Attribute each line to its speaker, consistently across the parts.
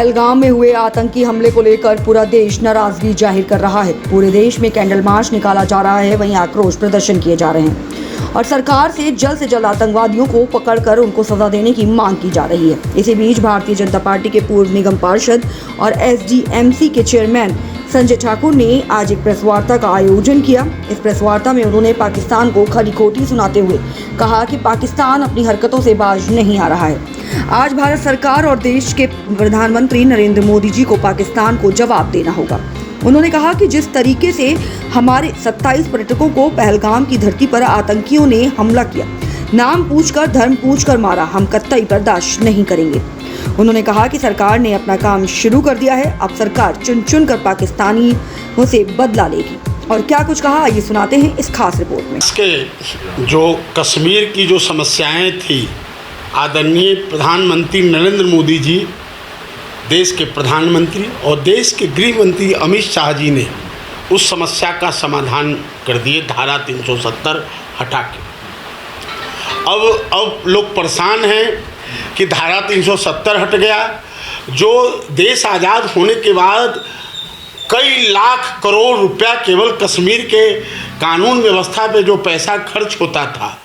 Speaker 1: पहलगाम में हुए आतंकी हमले को लेकर पूरा देश नाराजगी जाहिर कर रहा है। पूरे देश में कैंडल मार्च निकाला जा रहा है, वहीं आक्रोश प्रदर्शन किए जा रहे हैं और सरकार से जल्द आतंकवादियों को पकड़कर उनको सजा देने की मांग की जा रही है। इसी बीच भारतीय जनता पार्टी के पूर्व निगम पार्षद और एसडीएमसी के चेयरमैन संजय ठाकुर ने आज एक प्रेस वार्ता का आयोजन किया। इस प्रेस वार्ता में उन्होंने पाकिस्तान को खरी खोटी सुनाते हुए कहा कि पाकिस्तान अपनी हरकतों से बाज नहीं आ रहा है। आज भारत सरकार और देश के प्रधानमंत्री नरेंद्र मोदी जी को पाकिस्तान को जवाब देना होगा। उन्होंने कहा कि जिस तरीके से हमारे 27 पर्यटकों को पहलगाम की धरती पर आतंकियों ने हमला किया, नाम पूछकर धर्म पूछकर मारा, हम कतई बर्दाश्त नहीं करेंगे। उन्होंने कहा कि सरकार ने अपना काम शुरू कर दिया है, अब सरकार चुन चुन कर पाकिस्तानियों से बदला लेगी। और क्या कुछ कहा, ये सुनाते हैं इस खास रिपोर्ट में।
Speaker 2: इसके जो कश्मीर की जो समस्याएं थी, आदरणीय प्रधानमंत्री नरेंद्र मोदी जी, देश के प्रधानमंत्री और देश के गृह मंत्री अमित शाह जी ने उस समस्या का समाधान कर दिए, धारा 370 हटा के। अब लोग परेशान हैं कि धारा 370 हट गया। जो देश आज़ाद होने के बाद कई लाख करोड़ रुपया केवल कश्मीर के कानून व्यवस्था पे जो पैसा खर्च होता था,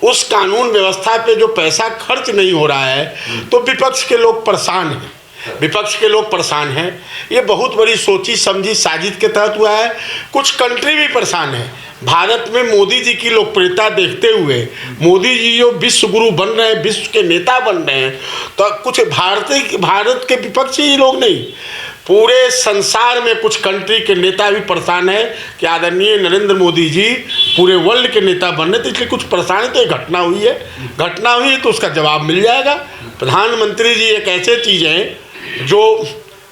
Speaker 2: उस कानून व्यवस्था पे जो पैसा खर्च नहीं हो रहा है, तो विपक्ष के लोग परेशान हैं। ये बहुत बड़ी सोची समझी साजिश के तहत हुआ है। कुछ कंट्री भी परेशान है। भारत में मोदी जी की लोकप्रियता देखते हुए मोदी जी जो विश्व गुरु बन रहे हैं, विश्व के नेता बन रहे हैं, तो कुछ भारत के विपक्षी लोग नहीं, पूरे संसार में कुछ कंट्री के नेता भी परेशान है कि आदरणीय नरेंद्र मोदी जी पूरे वर्ल्ड के नेता बन रहे। तो इसलिए कुछ परेशानी, तो एक घटना हुई है तो उसका जवाब मिल जाएगा। प्रधानमंत्री जी एक ऐसे चीज़ हैं जो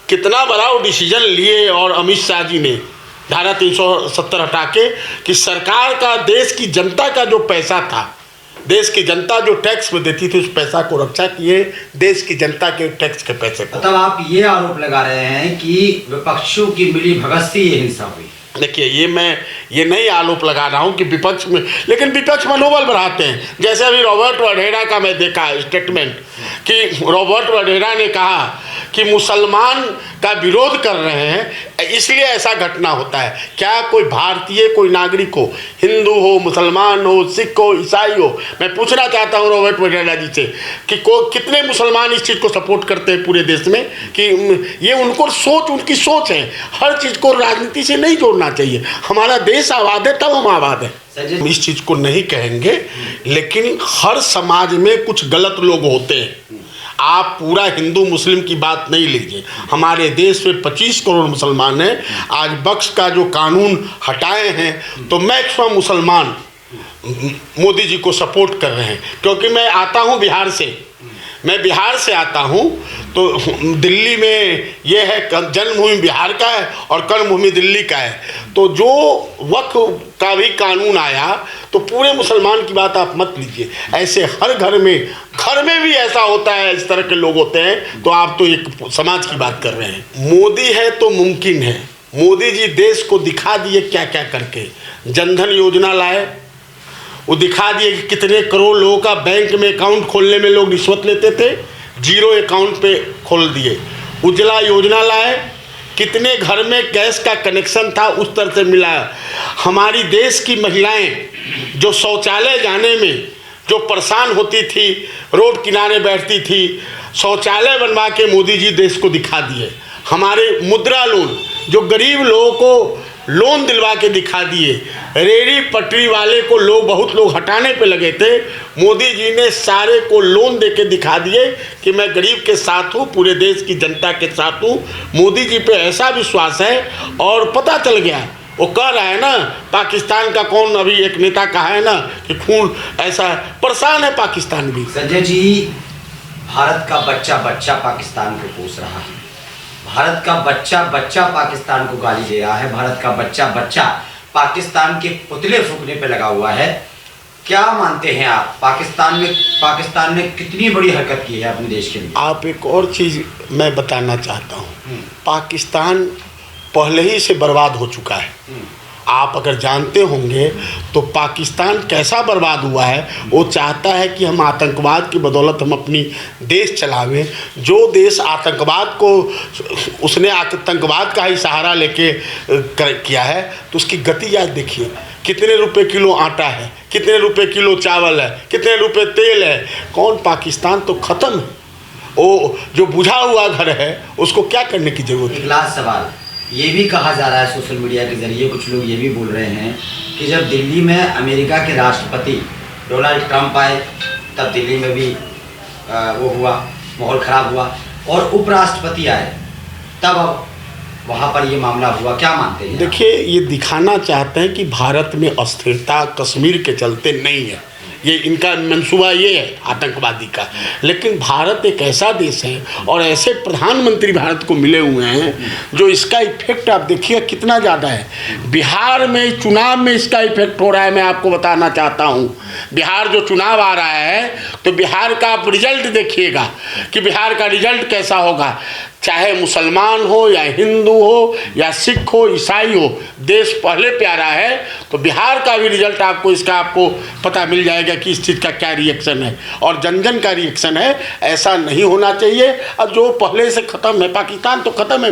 Speaker 2: कितना बड़ा वो डिसीजन लिए, और अमित शाह जी ने धारा 370 हटा के कि सरकार का, देश की जनता का जो पैसा था, देश की जनता जो टैक्स में देती थी, उस पैसा को रक्षा किए, देश की जनता के टैक्स के पैसे को।
Speaker 3: मतलब आप ये आरोप लगा रहे हैं कि विपक्षों की मिली भगत से ये हिंसा हुई।
Speaker 2: देखिए, मैं ये नहीं आरोप लगा रहा हूँ कि विपक्ष में, लेकिन विपक्ष मनोबल बढ़ाते हैं। जैसे अभी रॉबर्ट वढेरा का मैं देखा स्टेटमेंट कि रॉबर्ट वढेरा ने कहा कि मुसलमान का विरोध कर रहे हैं, इसलिए ऐसा घटना होता है। क्या कोई भारतीय, कोई नागरिक हो, हिंदू हो, मुसलमान हो, सिख हो, ईसाई हो, मैं पूछना चाहता हूँ रॉबर्ट वढेरा जी से कि कितने मुसलमान इस चीज़ को सपोर्ट करते हैं पूरे देश में, कि ये उनकी सोच है। हर चीज़ को राजनीति से नहीं जोड़ना चाहिए। हमारा देश आबाद है तब हम आबाद हैं। हम इस चीज़ को नहीं कहेंगे, लेकिन हर समाज में कुछ गलत लोग होते हैं। आप पूरा हिंदू मुस्लिम की बात नहीं लीजिए। हमारे देश में 25 करोड़ मुसलमान हैं। आज वक्फ का जो कानून हटाए हैं, तो मैक्सिमम मुसलमान मोदी जी को सपोर्ट कर रहे हैं। क्योंकि मैं आता हूँ बिहार से, आता हूँ, तो दिल्ली में ये है, जन्मभूमि बिहार का है और कर्मभूमि दिल्ली का है। तो जो वक्फ का भी कानून आया, तो पूरे मुसलमान की बात आप मत लीजिए। ऐसे हर घर में भी ऐसा होता है, इस तरह के लोग होते हैं। तो आप तो एक समाज की बात कर रहे हैं। मोदी है तो मुमकिन है। मोदी जी देश को दिखा दिए क्या क्या करके। जनधन योजना लाए, वो दिखा दिए कि कितने करोड़ लोगों का बैंक में अकाउंट खोलने में लोग रिश्वत लेते थे, जीरो अकाउंट पे खोल दिए। उज्ज्वला योजना लाए, कितने घर में गैस का कनेक्शन था उस तरह से मिला। हमारी देश की महिलाएं जो शौचालय जाने में जो परेशान होती थी, रोड किनारे बैठती थी, शौचालय बनवा के मोदी जी देश को दिखा दिए। हमारे मुद्रा लोन, जो गरीब लोगों को लोन दिलवा के दिखा दिए। रेहड़ी पटरी वाले को बहुत लोग हटाने पे लगे थे, मोदी जी ने सारे को लोन दे के दिखा दिए कि मैं गरीब के साथ हूँ, पूरे देश की जनता के साथ हूँ। मोदी जी पे ऐसा विश्वास है। और पता चल गया, वो कह रहा है ना, पाकिस्तान का कौन अभी एक नेता कहा है ना कि खून ऐसा, परेशान है पाकिस्तान भी।
Speaker 3: संजय जी, भारत का बच्चा पाकिस्तान को पोस रहा है। भारत का बच्चा पाकिस्तान को गाली दे रहा है। भारत का बच्चा पाकिस्तान के पुतले फूंकने पे लगा हुआ है। क्या मानते हैं आप, पाकिस्तान ने कितनी बड़ी हरकत की है अपने देश के लिए?
Speaker 2: आप एक और चीज़ मैं बताना चाहता हूँ। पाकिस्तान पहले ही से बर्बाद हो चुका है। आप अगर जानते होंगे तो पाकिस्तान कैसा बर्बाद हुआ है। वो चाहता है कि हम आतंकवाद की बदौलत हम अपनी देश चलावें। जो देश आतंकवाद को उसने आतंकवाद का ही सहारा लेके किया है तो उसकी गति आज देखिए, कितने रुपए किलो आटा है, कितने रुपए किलो चावल है, कितने रुपए तेल है। कौन? पाकिस्तान तो ख़त्म है। वो जो बुझा हुआ घर है उसको क्या करने की ज़रूरत है?
Speaker 3: एक लास्ट सवाल, ये भी कहा जा रहा है सोशल मीडिया के जरिए, कुछ लोग ये भी बोल रहे हैं कि जब दिल्ली में अमेरिका के राष्ट्रपति डोनाल्ड ट्रंप आए तब दिल्ली में भी वो हुआ, माहौल ख़राब हुआ, और उपराष्ट्रपति आए तब अब वहाँ पर ये मामला हुआ। क्या मानते हैं?
Speaker 2: देखिए, ये दिखाना चाहते हैं कि भारत में अस्थिरता कश्मीर के चलते नहीं है। ये इनका मंसूबा ये है आतंकवादी का। लेकिन भारत एक ऐसा देश है और ऐसे प्रधानमंत्री भारत को मिले हुए हैं जो इसका इफेक्ट आप देखिए कितना ज़्यादा है। बिहार में चुनाव में इसका इफेक्ट हो रहा है। मैं आपको बताना चाहता हूँ, बिहार जो चुनाव आ रहा है तो बिहार का आप रिजल्ट देखिएगा कि बिहार का रिजल्ट कैसा होगा। चाहे मुसलमान हो या हिंदू हो या सिख हो, ईसाई हो, देश पहले प्यारा है। तो बिहार का भी रिजल्ट आपको इसका आपको पता मिल जाएगा कि इस चीज़ का क्या रिएक्शन है और जन जन का रिएक्शन है। ऐसा नहीं होना चाहिए। और जो पहले से ख़त्म है, पाकिस्तान तो ख़त्म है।